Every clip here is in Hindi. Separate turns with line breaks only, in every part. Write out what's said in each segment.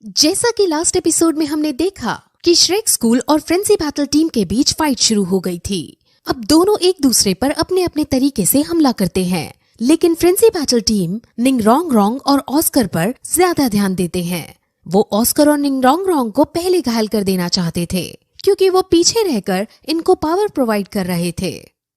जैसा कि लास्ट एपिसोड में हमने देखा कि श्रेक स्कूल और फ्रेंजी बैटल टीम के बीच फाइट शुरू हो गई थी। अब दोनों एक दूसरे पर अपने अपने तरीके से हमला करते हैं, लेकिन फ्रेंजी बैटल टीम निंगरोंग और ऑस्कर पर ज्यादा ध्यान देते हैं। वो ऑस्कर और निंगरोंग को पहले घायल कर देना चाहते थे क्योंकि वो पीछे रहकर इनको पावर प्रोवाइड कर रहे थे।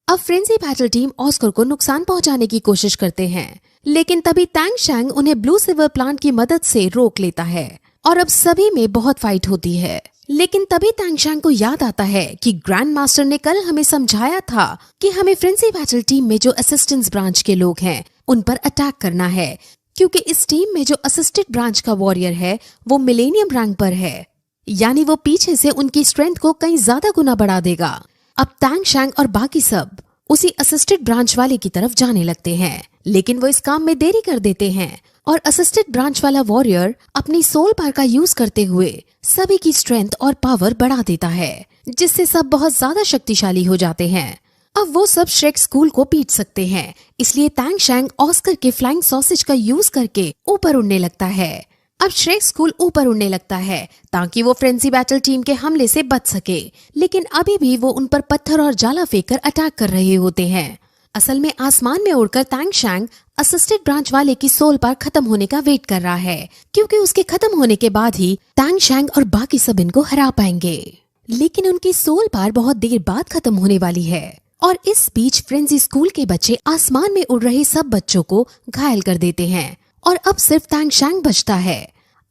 अब फ्रेंजी बैटल टीम ऑस्कर को नुकसान पहुंचाने की कोशिश करते हैं, लेकिन तभी टैंग शैंग उन्हें ब्लू सिल्वर प्लांट की मदद से रोक लेता है और अब सभी में बहुत फाइट होती है। लेकिन तभी टैंग शैंग को याद आता है कि ग्रैंड मास्टर ने कल हमें समझाया था कि हमें फ्रेंजी बैटल टीम में जो असिस्टेंस ब्रांच के लोग हैं उन पर अटैक करना है, क्योंकि इस टीम में जो असिस्टेड ब्रांच का वॉरियर है वो मिलेनियम रैंक पर है, यानी वो पीछे से उनकी स्ट्रेंथ को कई ज्यादा गुना बढ़ा देगा। अब टैंग शैंग और बाकी सब उसी असिस्टेड ब्रांच वाले की तरफ जाने लगते हैं, लेकिन वो इस काम में देरी कर देते हैं और असिस्टेड ब्रांच वाला वॉरियर अपनी सोल पावर का यूज करते हुए सभी की स्ट्रेंथ और पावर बढ़ा देता है, जिससे सब बहुत ज्यादा शक्तिशाली हो जाते हैं। अब वो सब श्रेक स्कूल को पीट सकते हैं, इसलिए टैंग शैंग ऑस्कर के फ्लाइंग सॉसेज का यूज करके ऊपर उड़ने लगता है। अब श्रेक स्कूल ऊपर उड़ने लगता है ताकि वो फ्रेंजी बैटल टीम के हमले से बच सके, लेकिन अभी भी वो उन पर पत्थर और जाला फेंककर अटैक कर रहे होते हैं। असल में आसमान में उड़कर टैंग शैंग असिस्टेड ब्रांच वाले की सोल पावर खत्म होने का वेट कर रहा है, क्योंकि उसके खत्म होने के बाद ही टैंग शैंग और बाकी सब इनको हरा पाएंगे। लेकिन उनकी सोल पावर बहुत देर बाद खत्म होने वाली है और इस बीच फ्रेंजी स्कूल के बच्चे आसमान में उड़ रहे सब बच्चों को घायल कर देते हैं और अब सिर्फ टैंग शैंग बचता है।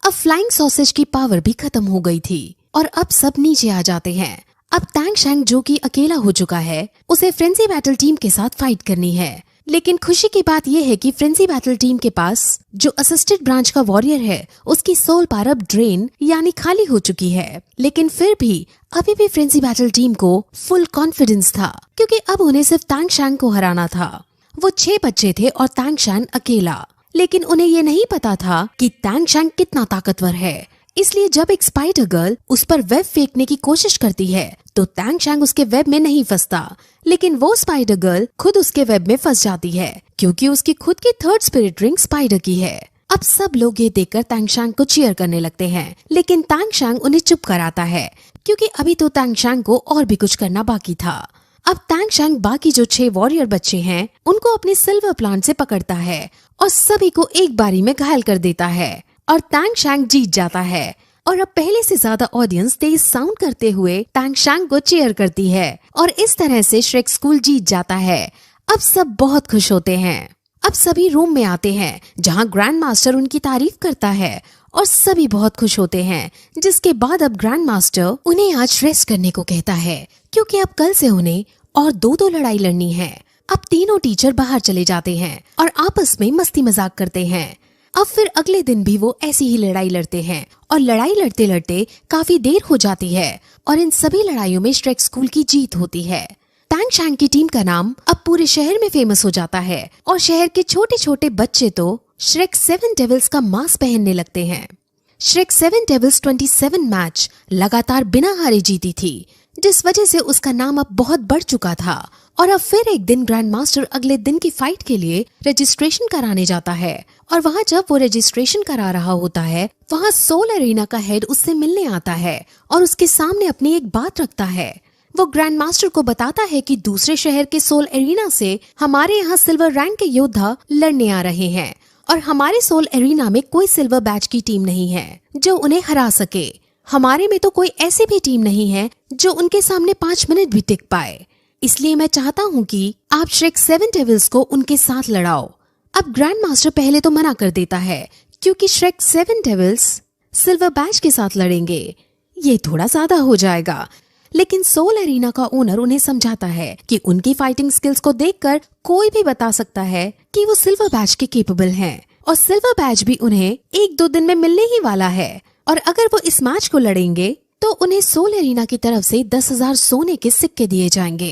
अब फ्लाइंग सॉसेज की पावर भी खत्म हो गई थी और अब सब नीचे आ जाते हैं। अब टैंग शैंग जो कि अकेला हो चुका है, उसे फ्रेंजी बैटल टीम के साथ फाइट करनी है। लेकिन खुशी की बात यह है कि फ्रेंजी बैटल टीम के पास जो असिस्टेड ब्रांच का वॉरियर है उसकी सोल पावर अब ड्रेन यानी खाली हो चुकी है। लेकिन फिर भी अभी भी फ्रेंजी बैटल टीम को फुल कॉन्फिडेंस था, क्योंकि अब उन्हें सिर्फ टैंग शैंग को हराना था। वो 6 बच्चे थे और टैंग शैंग अकेला, लेकिन उन्हें ये नहीं पता था कि टैंग शैंग कितना ताकतवर है। इसलिए जब एक स्पाइडर गर्ल उस पर वेब फेंकने की कोशिश करती है तो टैंग शैंग उसके वेब में नहीं फंसता, लेकिन वो स्पाइडर गर्ल खुद उसके वेब में फंस जाती है, क्योंकि उसकी खुद की थर्ड स्पिरिट रिंग स्पाइडर की है। अब सब लोग ये देखकर टैंग शैंग को चीयर करने लगते हैं, लेकिन टैंग शैंग उन्हें चुप कराता है, क्योंकि अभी तो टैंग शैंग को और भी कुछ करना बाकी था। अब टैंग शैंग बाकी जो 6 वॉरियर बच्चे हैं उनको अपने सिल्वर प्लांट से पकड़ता है और सभी को एक बारी में घायल कर देता है और टैंग शैंग जीत जाता है। और अब पहले से ज्यादा ऑडियंस तेज साउंड करते हुए टैंग शैंग को चीयर करती है और इस तरह से श्रेक स्कूल जीत जाता है। अब सब बहुत खुश होते हैं। अब सभी रूम में आते हैं जहां ग्रैंड मास्टर उनकी तारीफ करता है और सभी बहुत खुश होते हैं, जिसके बाद अब ग्रैंड मास्टर उन्हें आज रेस्ट करने को कहता है, क्योंकि अब कल से उन्हें और 2 लड़ाई लड़नी है। अब तीनों टीचर बाहर चले जाते हैं और आपस में मस्ती मजाक करते हैं। अब फिर अगले दिन भी वो ऐसी ही लड़ाई लड़ते हैं और लड़ाई लड़ते लड़ते काफी देर हो जाती है और इन सभी लड़ाइयों में श्रेक स्कूल की जीत होती है। टैंग शैंग की टीम का नाम अब पूरे शहर में फेमस हो जाता है और शहर के छोटे छोटे बच्चे तो श्रेक 7 डेविल्स का मास्क पहनने लगते हैं। श्रेक 7 डेविल्स 27 मैच लगातार बिना हारे जीती थी, जिस वजह से उसका नाम अब बहुत बढ़ चुका था। और अब फिर एक दिन ग्रैंड मास्टर अगले दिन की फाइट के लिए रजिस्ट्रेशन कराने जाता है और वहाँ जब वो रजिस्ट्रेशन करा रहा होता है, वहाँ सोल एरिना का हेड उससे मिलने आता है और उसके सामने अपनी एक बात रखता है। वो ग्रैंड मास्टर को बताता है कि दूसरे शहर के सोल एरिना से हमारे यहाँ सिल्वर रैंक के योद्धा लड़ने आ रहे हैं और हमारे सोल एरिना में कोई सिल्वर बैच की टीम नहीं है जो उन्हें हरा सके। हमारे में तो कोई ऐसी भी टीम नहीं है जो उनके सामने 5 मिनट भी टिक पाए। इसलिए मैं चाहता हूँ कि आप श्रेक 7 डेविल्स को उनके साथ लड़ाओ। अब ग्रैंड मास्टर पहले तो मना कर देता है, क्योंकि श्रेक 7 डेविल्स सिल्वर बैच के साथ लड़ेंगे, ये थोड़ा ज्यादा हो जाएगा। लेकिन सोल एरिना का ओनर उन्हें समझाता है कि उनकी फाइटिंग स्किल्स को देखकर कोई भी बता सकता है कि वो सिल्वर बैच के केपेबल हैं और सिल्वर बैच भी उन्हें 1-2 दिन में मिलने ही वाला है और अगर वो इस मैच को लड़ेंगे तो उन्हें सोल एरिना की तरफ से 10,000 सोने के सिक्के दिए जाएंगे।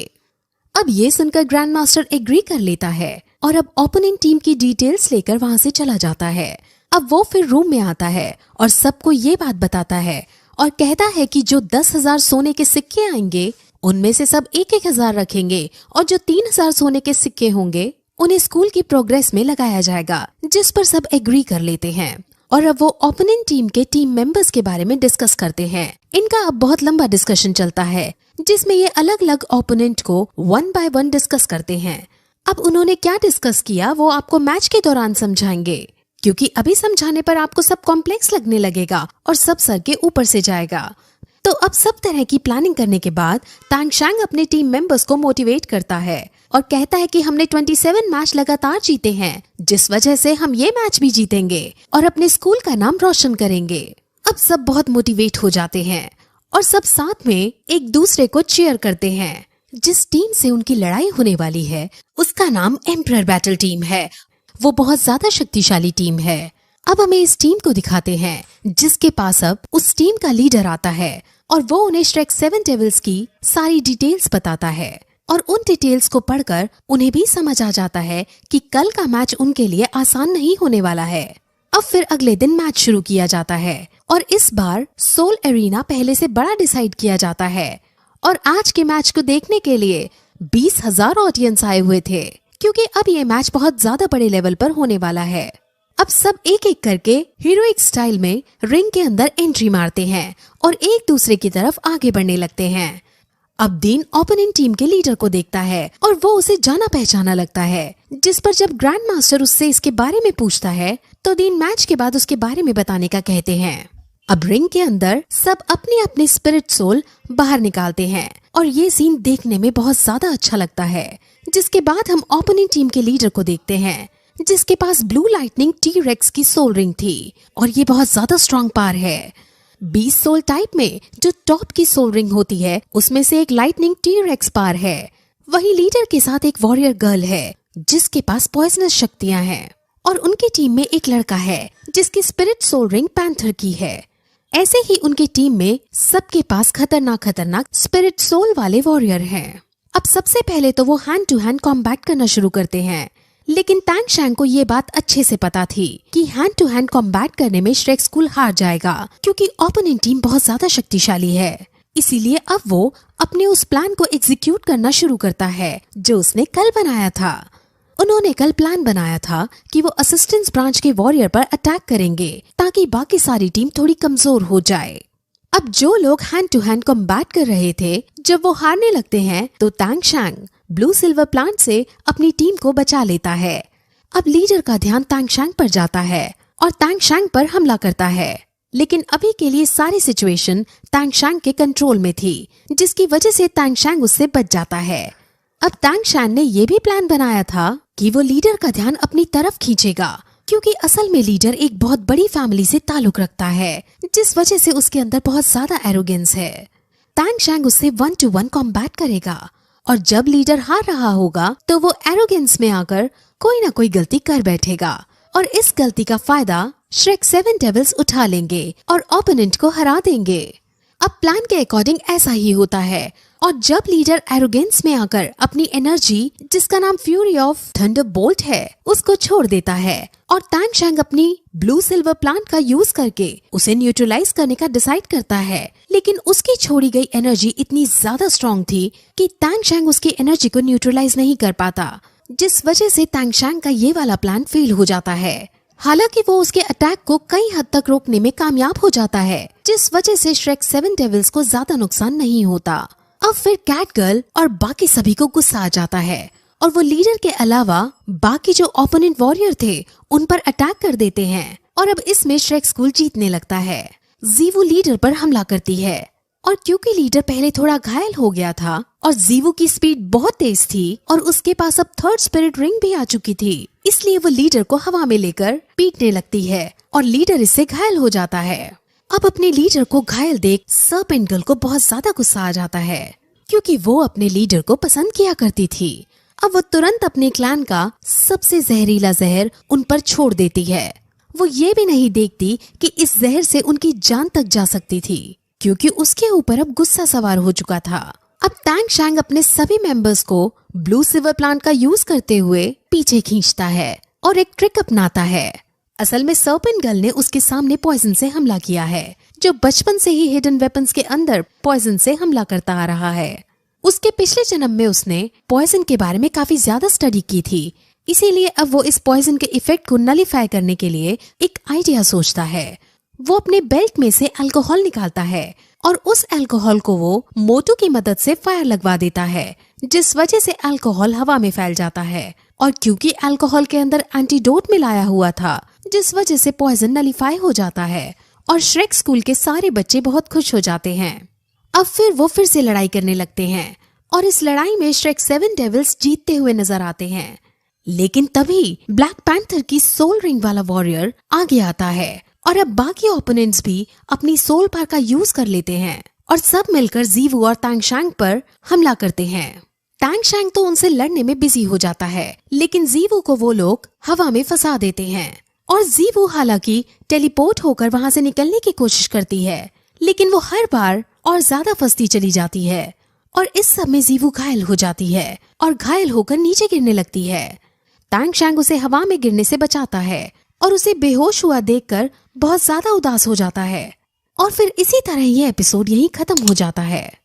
अब ये सुनकर ग्रैंड मास्टर एग्री कर लेता है और अब ओपोनेंट टीम की डिटेल्स लेकर वहाँ से चला जाता है। अब वो फिर रूम में आता है और सबको ये बात बताता है और कहता है कि जो 10,000 सोने के सिक्के आएंगे उनमें से सब 1,000 रखेंगे और जो 3,000 सोने के सिक्के होंगे उन्हें स्कूल की प्रोग्रेस में लगाया जाएगा, जिस पर सब एग्री कर लेते हैं। और अब वो ओपोनेंट टीम के टीम मेंबर्स के बारे में डिस्कस करते हैं। इनका अब बहुत लंबा डिस्कशन चलता है जिसमें ये अलग अलग ओपोनेंट को 1 बाय 1 डिस्कस करते हैं। अब उन्होंने क्या डिस्कस किया वो आपको मैच के दौरान समझाएंगे, क्योंकि अभी समझाने पर आपको सब कॉम्प्लेक्स लगने लगेगा और सब सर के ऊपर से जाएगा। तो अब सब तरह की प्लानिंग करने के बाद तांग शैंग अपने टीम मेंबर्स को मोटिवेट करता है और कहता है कि हमने 27 मैच लगातार जीते हैं, जिस वजह से हम ये मैच भी जीतेंगे और अपने स्कूल का नाम रोशन करेंगे। अब सब बहुत मोटिवेट हो जाते हैं और सब साथ में एक दूसरे को चीयर करते हैं। जिस टीम से उनकी लड़ाई होने वाली है उसका नाम एम्परर बैटल टीम है। वो बहुत ज्यादा शक्तिशाली टीम है। अब हमें इस टीम को दिखाते हैं जिसके पास अब उस टीम का लीडर आता है और वो उन्हें श्रेक 7 डेविल्स की सारी डिटेल्स बताता है और उन डिटेल्स को पढ़कर उन्हें भी समझ आ जाता है कि कल का मैच उनके लिए आसान नहीं होने वाला है। अब फिर अगले दिन मैच शुरू किया जाता है और इस बार सोल एरिना पहले से बड़ा डिसाइड किया जाता है और आज के मैच को देखने के लिए 20,000 ऑडियंस आए हुए थे, क्योंकि अब ये मैच बहुत ज्यादा बड़े लेवल पर होने वाला है। अब सब एक एक करके हीरोइक स्टाइल में रिंग के अंदर एंट्री मारते हैं और एक दूसरे की तरफ आगे बढ़ने लगते हैं। अब दीन ओपोनेंट टीम के लीडर को देखता है और वो उसे जाना पहचाना लगता है, जिस पर जब ग्रैंड मास्टर उससे इसके बारे में पूछता है तो दीन मैच के बाद उसके बारे में बताने का कहते हैं। अब रिंग के अंदर सब अपनी अपनी स्पिरिट सोल बाहर निकालते हैं और ये सीन देखने में बहुत ज्यादा अच्छा लगता है। जिसके बाद हम ओपोनेंट टीम के लीडर को देखते हैं जिसके पास ब्लू लाइटनिंग टी-रेक्स की सोल रिंग थी और ये बहुत ज्यादा स्ट्रॉन्ग पार है। 20 सोल टाइप में जो टॉप की सोल रिंग होती है उसमें से एक लाइटनिंग टी-रेक्स पार है। वही लीडर के साथ एक वॉरियर गर्ल है जिसके पास पॉइजनस शक्तियां हैं और उनकी टीम में एक लड़का है जिसकी स्पिरिट सोल रिंग पैंथर की है। ऐसे ही उनकी टीम में सबके पास खतरनाक स्पिरिट सोल वाले वॉरियर हैं। अब सबसे पहले तो वो हैंड टू हैंड कॉम्बैट करना शुरू करते हैं, लेकिन तांग शैंग को ये बात अच्छे से पता थी कि हैंड टू हैंड कॉम्बैट करने में श्रेक स्कूल हार जाएगा, क्योंकि ओपोनेंट टीम बहुत ज्यादा शक्तिशाली है। इसीलिए अब वो अपने उस प्लान को एग्जीक्यूट करना शुरू करता है जो उसने कल बनाया था। उन्होंने कल प्लान बनाया था कि वो असिस्टेंस ब्रांच के वॉरियर पर अटैक करेंगे ताकि बाकी सारी टीम थोड़ी कमजोर हो जाए। अब जो लोग हैंड टू हैंड कॉम्बैट कर रहे थे, जब वो हारने लगते हैं तो तांग शैंग ब्लू सिल्वर प्लांट से अपनी टीम को बचा लेता है। अब लीडर का ध्यान तांग शैंग पर जाता है और तांग शैंग पर हमला करता है, लेकिन अभी के लिए सारी सिचुएशन तांग शैंग के कंट्रोल में थी, जिसकी वजह से तांग शैंग उससे बच जाता है। अब तांग शैंग ने ये भी प्लान बनाया था कि वो लीडर का ध्यान अपनी तरफ खींचेगा, क्योंकि असल में लीडर एक बहुत बड़ी फैमिली से ताल्लुक रखता है, जिस वजह से उसके अंदर बहुत ज्यादा एरोगेंस है। तांग शैंग उससे 1 to 1 कॉम्बैट करेगा और जब लीडर हार रहा होगा तो वो एरोगेंस में आकर कोई ना कोई गलती कर बैठेगा और इस गलती का फायदा श्रेक 7 डेविल्स उठा लेंगे और ओपोनेंट को हरा देंगे। अब प्लान के अकॉर्डिंग ऐसा ही होता है और जब लीडर एरोगेंस में आकर अपनी एनर्जी, जिसका नाम फ्यूरी ऑफ थंडरबोल्ट है, उसको छोड़ देता है और तांग शैंग अपनी ब्लू सिल्वर प्लांट का यूज करके उसे न्यूट्रलाइज करने का डिसाइड करता है, लेकिन उसकी छोड़ी गई एनर्जी इतनी ज्यादा स्ट्रॉन्ग थी कि तांग शैंग उसकी एनर्जी को न्यूट्रलाइज नहीं कर पाता, जिस वजह से तांग शैंग का ये वाला प्लान फेल हो जाता है। हालांकि वो उसके अटैक को कई हद तक रोकने में कामयाब हो जाता है, जिस वजह से श्रेक 7 डेविल्स को ज्यादा नुकसान नहीं होता। अब फिर कैट गर्ल और बाकी सभी को गुस्सा आ जाता है और वो लीडर के अलावा बाकी जो ओपोनेंट वॉरियर थे उन पर अटैक कर देते हैं और अब इसमें श्रेक स्कूल जीतने लगता है। जीवू लीडर पर हमला करती है और क्योंकि लीडर पहले थोड़ा घायल हो गया था और जीवू की स्पीड बहुत तेज थी और उसके पास अब 3rd स्पिरिट रिंग भी आ चुकी थी, इसलिए वो लीडर को हवा में लेकर पीटने लगती है और लीडर इससे घायल हो जाता है। अब अपने लीडर को घायल देख सर्पेंट गर्ल को बहुत ज्यादा गुस्सा आ जाता है, क्योंकि वो अपने लीडर को पसंद किया करती थी। अब वो तुरंत अपने क्लैन का सबसे जहरीला जहर उन पर छोड़ देती है। वो ये भी नहीं देखती कि इस जहर से उनकी जान तक जा सकती थी, क्योंकि उसके ऊपर अब गुस्सा सवार हो चुका था। अब तांग शैंग अपने सभी मेंबर्स को ब्लू सिल्वर प्लांट का यूज करते हुए पीछे खींचता है और एक ट्रिक अपनाता है। असल में सर्पेंट गर्ल ने उसके सामने पॉइजन से हमला किया है, जो बचपन से ही हिडन वेपन्स के अंदर पॉइजन से हमला करता आ रहा है। उसके पिछले जन्म में उसने पॉइजन के बारे में काफी ज्यादा स्टडी की थी, इसीलिए अब वो इस पॉइजन के इफेक्ट को नलीफाई करने के लिए एक आइडिया सोचता है। वो अपने बेल्ट में से अल्कोहल निकालता है और उस अल्कोहल को वो मोटू की मदद से फायर लगवा देता है, जिस वजह से अल्कोहल हवा में फैल जाता है। और क्योंकि अल्कोहल के अंदर एंटीडोट मिलाया हुआ था, जिस वजह से पॉइजन नलीफाई हो जाता है और श्रेक स्कूल के सारे बच्चे बहुत खुश हो जाते हैं। अब फिर से लड़ाई करने लगते हैं और इस लड़ाई में श्रेक 7 डेविल्स जीतते हुए नजर आते हैं। लेकिन तभी ब्लैक पैंथर की सोल रिंग वाला वॉरियर आगे आता है और अब बाकी ओपोनेंट्स भी अपनी सोल पावर का यूज कर लेते हैं और सब मिलकर जीवू और तांगशैंग पर हमला करते हैं। तांगशैंग तो उनसे लड़ने में बिजी हो जाता है, लेकिन जीवू को वो लोग हवा में फंसा देते हैं और जीवू हालांकि टेलीपोर्ट होकर वहां से निकलने की कोशिश करती है, लेकिन वो हर बार और ज्यादा फंसती चली जाती है और इस सब में जीवू घायल हो जाती है और घायल होकर नीचे गिरने लगती है। तांगशैंग उसे हवा में गिरने से बचाता है और उसे बेहोश हुआ देखकर बहुत ज्यादा उदास हो जाता है और फिर इसी तरह ये एपिसोड यहीं खत्म हो जाता है।